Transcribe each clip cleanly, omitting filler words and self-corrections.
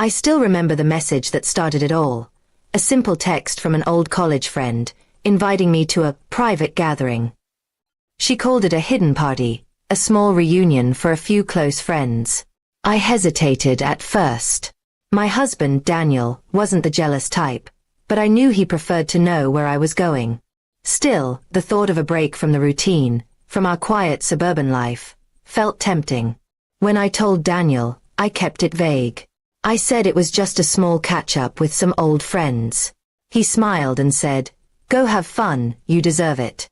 I still remember the message that started it all. A simple text from an old college friend, inviting me to a private gathering. She called it a hidden party, a small reunion for a few close friends. I hesitated at first. My husband, Daniel, wasn't the jealous type, but I knew he preferred to know where I was going. Still, the thought of a break from the routine, from our quiet suburban life, felt tempting. When I told Daniel, I kept it vague. I said it was just a small catch-up with some old friends. He smiled and said, "Go have fun, you deserve it."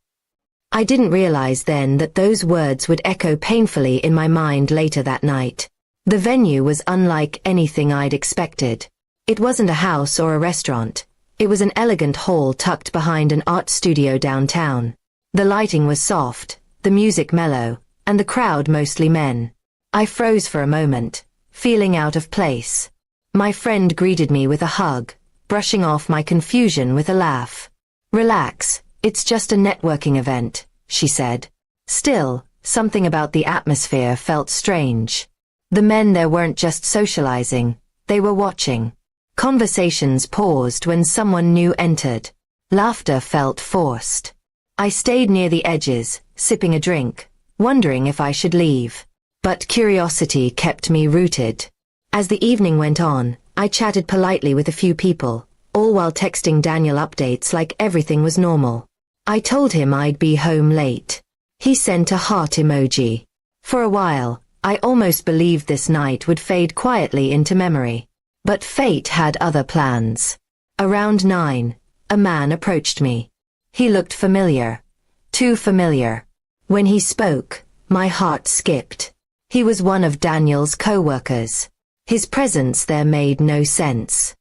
I didn't realize then that those words would echo painfully in my mind later that night. The venue was unlike anything I'd expected. It wasn't a house or a restaurant. It was an elegant hall tucked behind an art studio downtown. The lighting was soft, the music mellow, and the crowd mostly men. I froze for a moment, feeling out of place. My friend greeted me with a hug, brushing off my confusion with a laugh. "Relax, it's just a networking event," she said. Still, something about the atmosphere felt strange. The men there weren't just socializing, they were watching. Conversations paused when someone new entered. Laughter felt forced. I stayed near the edges, sipping a drink, wondering if I should leave. But curiosity kept me rooted. As the evening went on, I chatted politely with a few people, all while texting Daniel updates like everything was normal. I told him I'd be home late. He sent a heart emoji. For a while, I almost believed this night would fade quietly into memory. But fate had other plans. Around 9, a man approached me. He looked familiar. Too familiar. When he spoke, my heart skipped. He was one of Daniel's co-workers. His presence there made no sense.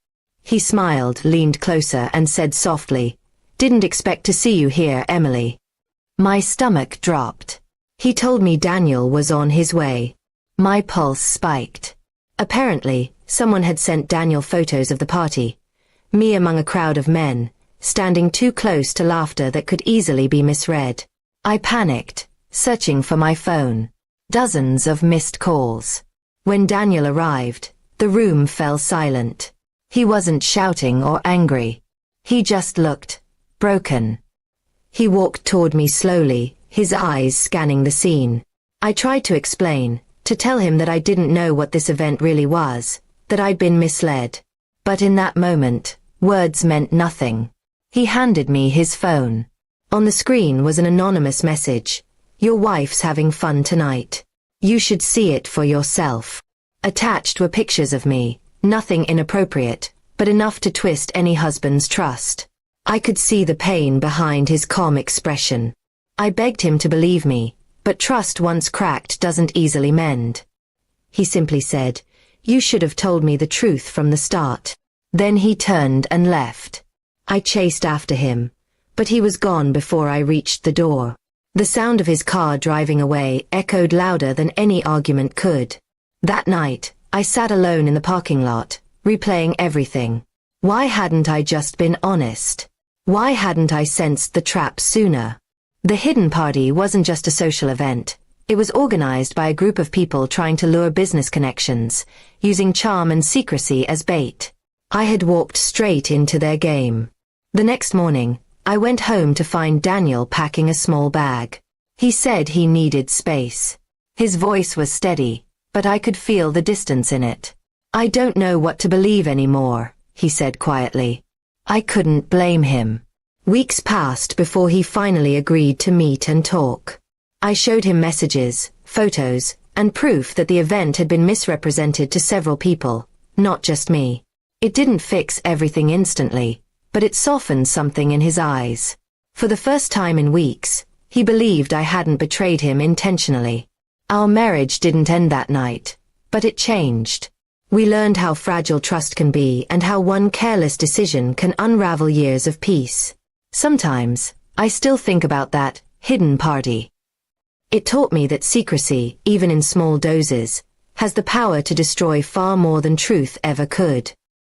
He smiled, leaned closer, and said softly, "Didn't expect to see you here, Emily." My stomach dropped. He told me Daniel was on his way. My pulse spiked. Apparently, someone had sent Daniel photos of the party. Me among a crowd of men, standing too close to laughter that could easily be misread. I panicked, searching for my phone. Dozens of missed calls. When Daniel arrived, the room fell silent. He wasn't shouting or angry. He just looked broken. He walked toward me slowly, his eyes scanning the scene. I tried to explain, to tell him that I didn't know what this event really was, that I'd been misled. But in that moment, words meant nothing. He handed me his phone. On the screen was an anonymous message. "Your wife's having fun tonight. You should see it for yourself." Attached were pictures of me, nothing inappropriate, but enough to twist any husband's trust. I could see the pain behind his calm expression. I begged him to believe me, but trust once cracked doesn't easily mend. He simply said, "You should have told me the truth from the start." Then he turned and left. I chased after him, but he was gone before I reached the door. The sound of his car driving away echoed louder than any argument could. That night, I sat alone in the parking lot, replaying everything. Why hadn't I just been honest? Why hadn't I sensed the trap sooner? The hidden party wasn't just a social event. It was organized by a group of people trying to lure business connections, using charm and secrecy as bait. I had walked straight into their game. The next morning, I went home to find Daniel packing a small bag. He said he needed space. His voice was steady, but I could feel the distance in it. "I don't know what to believe anymore," he said quietly. I couldn't blame him. Weeks passed before he finally agreed to meet and talk. I showed him messages, photos, and proof that the event had been misrepresented to several people, not just me. It didn't fix everything instantly, but it softened something in his eyes. For the first time in weeks, he believed I hadn't betrayed him intentionally. Our marriage didn't end that night, but it changed. We learned how fragile trust can be and how one careless decision can unravel years of peace. Sometimes, I still think about that hidden party. It taught me that secrecy, even in small doses, has the power to destroy far more than truth ever could.